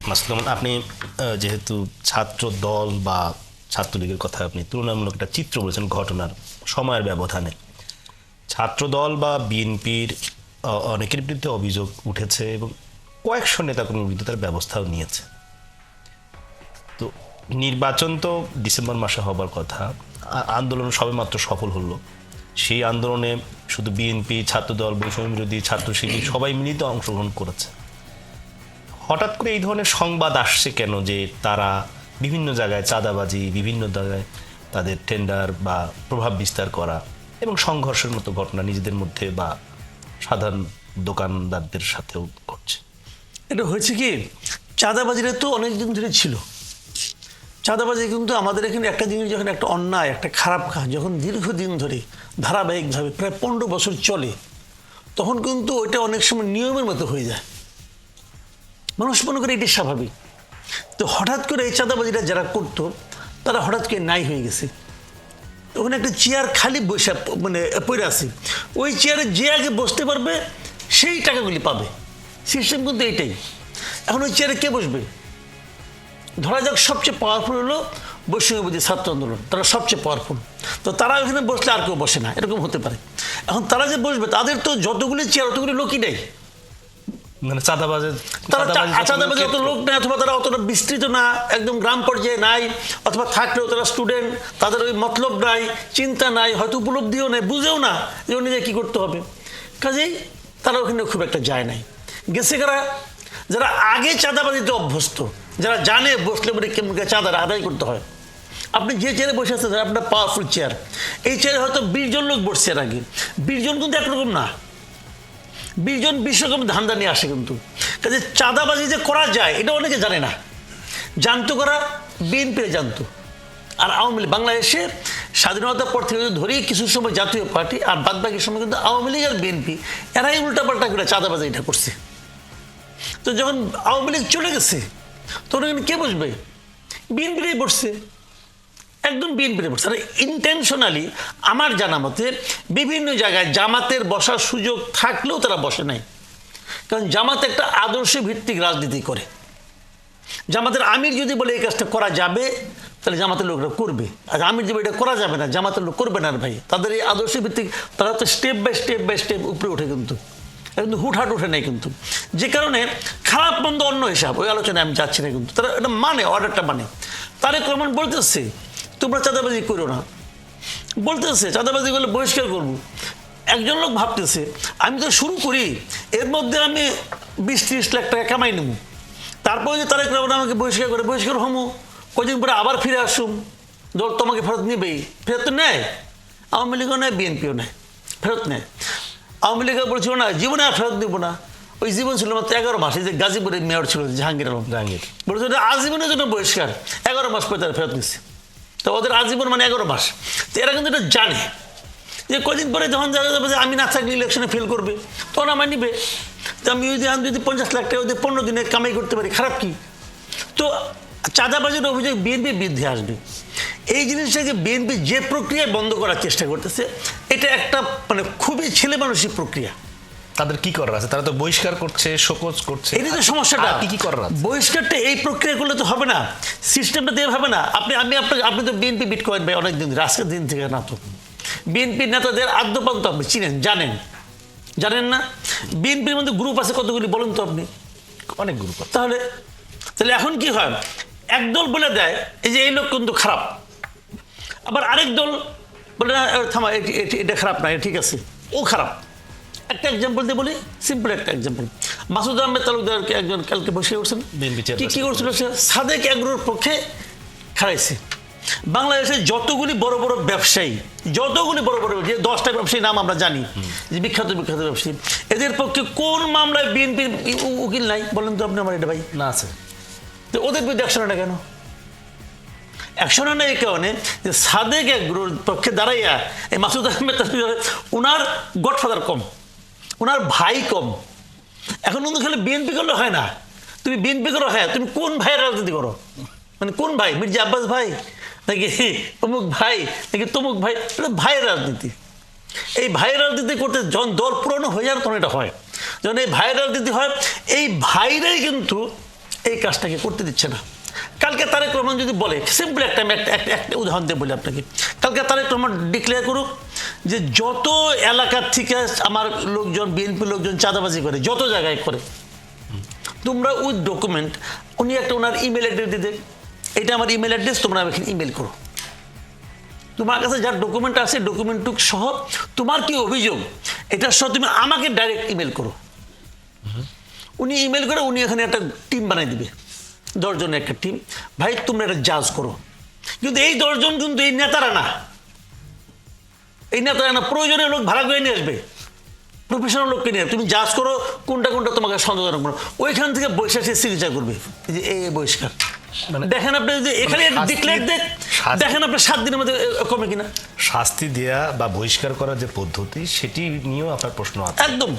মাসুদ, আপনি যেহেতু ছাত্র দল বা ছাত্রলীগের কথা আপনি তুলনামূলক একটা চিত্র বলেছেন ঘটনার সময়ের ব্যবধানে, ছাত্র দল বা বিএনপির অনেকের বিরুদ্ধে অভিযোগ উঠেছে এবং কয়েকশো নেতাকর্মীর বিরুদ্ধে তার ব্যবস্থাও নিয়েছে। তো নির্বাচন তো ডিসেম্বর মাসে হবার কথা, আন্দোলন সবেমাত্র সফল হলো। সেই আন্দোলনে শুধু বিএনপি, ছাত্রদল, বৈষম্য বিরোধী, ছাত্র শিবির সবাই মিলিত অংশগ্রহণ করেছে। হঠাৎ করে এই ধরনের সংবাদ আসছে কেন যে তারা বিভিন্ন জায়গায় চাঁদাবাজি, বিভিন্ন জায়গায় তাদের টেন্ডার বা প্রভাব বিস্তার করা এবং সংঘর্ষের মতো ঘটনা নিজেদের মধ্যে বা সাধারণ দোকানদারদের সাথেও ঘটছে? এটা হয়েছে কি, চাঁদাবাজিটা তো অনেকদিন ধরে ছিল। চাঁদাবাজি কিন্তু আমাদের এখানে একটা জিনিস, যখন একটা অন্যায়, একটা খারাপ কাজ যখন দীর্ঘদিন ধরে ধারাবাহিকভাবে প্রায় 15 বছর চলে, তখন কিন্তু ওইটা অনেক সময় নিয়মের মতো হয়ে যায়। মানুষ মনে করে এটি স্বাভাবিক। তো হঠাৎ করে এই চাঁদাবাজিটা যারা করতো তারা হঠাৎ করে নাই হয়ে গেছে। ওখানে একটা চেয়ার খালি বসে মানে পড়ে আছে, ওই চেয়ারে যে আগে বসতে পারবে সেই টাকাগুলি পাবে। সিস্টেম কিন্তু এইটাই। এখন ওই চেয়ারে কে বসবে? ধরা যাক সবচেয়ে পাওয়ারফুল হলো বৈষম্যবিরোধী ছাত্র আন্দোলন, তারা সবচেয়ে পাওয়ারফুল। তো তারা ওখানে বসলে আর কেউ বসে না, এরকম হতে পারে। এখন তারা যে বসবে তাদের তো যতগুলি চেয়ার অতগুলি লোকই নেই, মানে চাঁদাবাজি অত লোক নেই, অথবা তারা অতটা বিস্তৃত না, একদম গ্রাম পর্যায়ে নাই, অথবা থাকলেও তারা স্টুডেন্ট, তাদের ওই মতলব নাই, চিন্তা নাই, হয়তো উপলব্ধিও নেই, বুঝেও না যে নিজে কী করতে হবে। কাজেই তারা ওখানে খুব একটা যায় নাই। গেছে কারা? যারা আগে চাঁদাবাজিতে অভ্যস্ত, যারা জানে বসলে বলে কেমন চাঁদা আদায় করতে হয়। আপনি যে চেয়ারে বসে আছেন, আপনার পাওয়ারফুল চেয়ার, এই চেয়ারে হয়তো 20 জন লোক বসছে এর আগে। 20 জন কিন্তু একরকম না, 20 জন 20 রকম ধান্দা নিয়ে আসে কিন্তু। কাজে চাঁদাবাজি যে করা যায় এটা অনেকে জানে না। জানতো করা বিএনপি জানতো, আর আওয়ামী লীগ। বাংলাদেশে স্বাধীনতার পর থেকে ধরি কিছু সময় জাতীয় পার্টি, আর বাদ বাকি সময় কিন্তু আওয়ামী লীগ আর বিএনপি এরাই উল্টাপাল্টা করে চাঁদাবাজি এটা করছে। তো যখন আওয়ামী লীগ চলে গেছে তখন এখানে কে বসবে? বিএনপিরাই বসছে, একদম বিএনপির বসছে। আর ইন্টেনশনালি আমার জানা মতে বিভিন্ন জায়গায় জামাতের বসার সুযোগ থাকলেও তারা বসে নাই। কারণ জামাত একটা আদর্শ ভিত্তিক রাজনীতি করে। জামাতের আমির যদি বলে এই কাজটা করা যাবে, তাহলে জামাতের লোকরা করবে। আর আমির যদি এটা করা যাবে না, জামাতের লোক করবে না। ভাই, তাদের এই আদর্শ ভিত্তিক, তারা তো স্টেপ বাই স্টেপ উপরে ওঠে, কিন্তু হুটহাট ওঠে নাই কিন্তু। যে কারণে খারাপ মন্দ অন্য হিসাব, ওই আলোচনায় আমি যাচ্ছি না, কিন্তু তারা এটা মানে, অর্ডারটা মানে। তারেক রহমান বলতেছে তোমরা চাঁদাবাজি করো না, বলতেছে চাঁদাবাজি করলে বহিষ্কার করবো। একজন লোক ভাবতেছে আমি তো শুরু করি, এর মধ্যে আমি 20-30 লাখ টাকা কামাই নেব, তারপরে যে তারেক রহমান আমাকে বহিষ্কার করে, বহিষ্কার হমো, কদিন পরে আবার ফিরে আসুম, দল তোমাকে ফেরত নেবেই। ফেরত তো নেয়, আওয়ামী লীগও নেয়, বিএনপিও নেয়, ফেরত নেয়। আওয়ামী লীগ বলছিল না জীবনে আর ফেরত দেবো না, ওই জীবন ছিল মাত্র 11 মাস। এই যে গাজীপুরের মেয়র ছিল জাহাঙ্গীর আলম, বলেছিল আজীবনের জন্য বহিষ্কার, 11 মাস পরে তারা ফেরত নিচ্ছে। তো ওদের আজীবন মানে 11 মাস। তো এরা কিন্তু এটা জানে যে কদিন পরে যখন জানা যাবে যে আমি না থাকলে ইলেকশনে ফেল করবে, তখন আমার নিবে। তো আমি যদি 50 লাখ টাকা 15 দিনে কামাই করতে পারি, খারাপ কি? তো চাঁদাবাজির অভিযোগ বিএনপির বিরুদ্ধে আসবে। এই জিনিসটাকে বিএনপি যে প্রক্রিয়ায় বন্ধ করার চেষ্টা করতেছে, এটা একটা মানে খুবই ছেলে মানুষের প্রক্রিয়া। তাদের কি করার আছে? তারা তো বহিষ্কার করছে, শোকজ করছে, এটাই তো সমস্যাটা। কি করার আছে? বহিষ্কারটা এই প্রক্রিয়া করলে তো হবে না, সিস্টেমটা দিয়ে হবে না। আপনি তো বিএনপি বিট করেন ভাই অনেকদিন, আজকের দিন থেকে না। তো বিএনপির নেতাদের আদ্যপান্ত আপনি চিনেন, জানেন না? বিএনপির মধ্যে গ্রুপ আছে কতগুলি বলুন তো আপনি? অনেক গ্রুপ। তাহলে এখন কি হয়, একদল বলে দেয় এই যে এই লোক কিন্তু খারাপ, আবার আরেক দল বলে না থামা, এটা খারাপ না, ঠিক আছে, ও খারাপ। একটা এক্সাম্পল দিয়ে বলি, সিম্পল একটা এক্সাম্পল। মাসুদ আহমেদ তালুকদারকে একজন কালকে বসে উঠছেন, কি করছিল? সাদেক এগ্রোর পক্ষে খারাইছে। বাংলাদেশের যতগুলি বড় বড় ব্যবসায়ী, যে 10টা ব্যবসায়ী নাম আমরা জানি, যে বিখ্যাত ব্যবসায়ী, এদের পক্ষে কোন মামলায় বিএনপির উকিল নাই বলেন তো আপনি আমার? এটা ভাই না আছে। তো ওদের বিরুদ্ধে অ্যাকশন না কেন? অ্যাকশন না এই কারণে যে সাদেক এগ্রোর পক্ষে দাঁড়াইয়া এই মাসুদ আহমেদ ওনার গডফাদার কম, ওনার ভাই কম। এখন কিন্তু খালি বিএনপি করলে হয় না, তুমি বিএনপি করো, হ্যাঁ তুমি কোন ভাইয়ের রাজনীতি করো? মানে কোন ভাই? মির্জা আব্বাস ভাই নাকি অমুক ভাই নাকি তমুক ভাই? এটা ভাইয়ের রাজনীতি। এই ভাইয়ের রাজনীতি করতে যখন দল পুরনো হয়ে যাবে তখন এটা হয়। যখন এই ভাইয়ের রাজনীতি হয়, এই ভাইরাই কিন্তু এই কাজটাকে করতে দিচ্ছে না। কালকে তারেক রহমান যদি বলে, সিম্পল একটা আমি একটা উদাহরণ দিয়ে বলি আপনাকে, কালকে তারেক রহমান ডিক্লেয়ার করুক যে যত এলাকার থেকে আমার লোকজন, বিএনপি লোকজন চাঁদাবাজি করে, যত জায়গায় করে, তোমরা উইথ ডকুমেন্ট, উনি একটা ওনার ইমেল অ্যাড্রেস দিয়ে দেন, এটা আমার ইমেল অ্যাড্রেস, তোমরা এখানে ইমেল করো, তোমার কাছে যার ডকুমেন্ট আছে ডকুমেন্টটুক সহ তোমার কি অভিযোগ এটা সহ তুমি আমাকে ডাইরেক্ট ইমেল করো। উনি ইমেল করে উনি এখানে একটা টিম বানাই দিবে, 10 জনের একটা টিম, ভাই তোমরা এটা জাজ করো। কিন্তু এই 10 জন কিন্তু এই নেতারা না, এই নেতারা না, প্রয়োজনীয় লোক ভাড়া করে নিয়ে আসবে, প্রফেশনাল লোককে নিয়ে তুমি জাজ করো কোনটা কোনটা তোমাকে সন্দেহজনক মনে, ওইখান থেকে বৈশাখী সিগনেচার করবে, এই যে এই বহিষ্কার। দেখেন আপনি যে এখানে ডিক্লেয়ার দেখেন আপনি 7 দিনের মধ্যে কমে কিনা। শাস্তি দেয়া বা বহিষ্কার করার যে পদ্ধতি সেটি নিয়েও আপনার প্রশ্ন আছে একদম।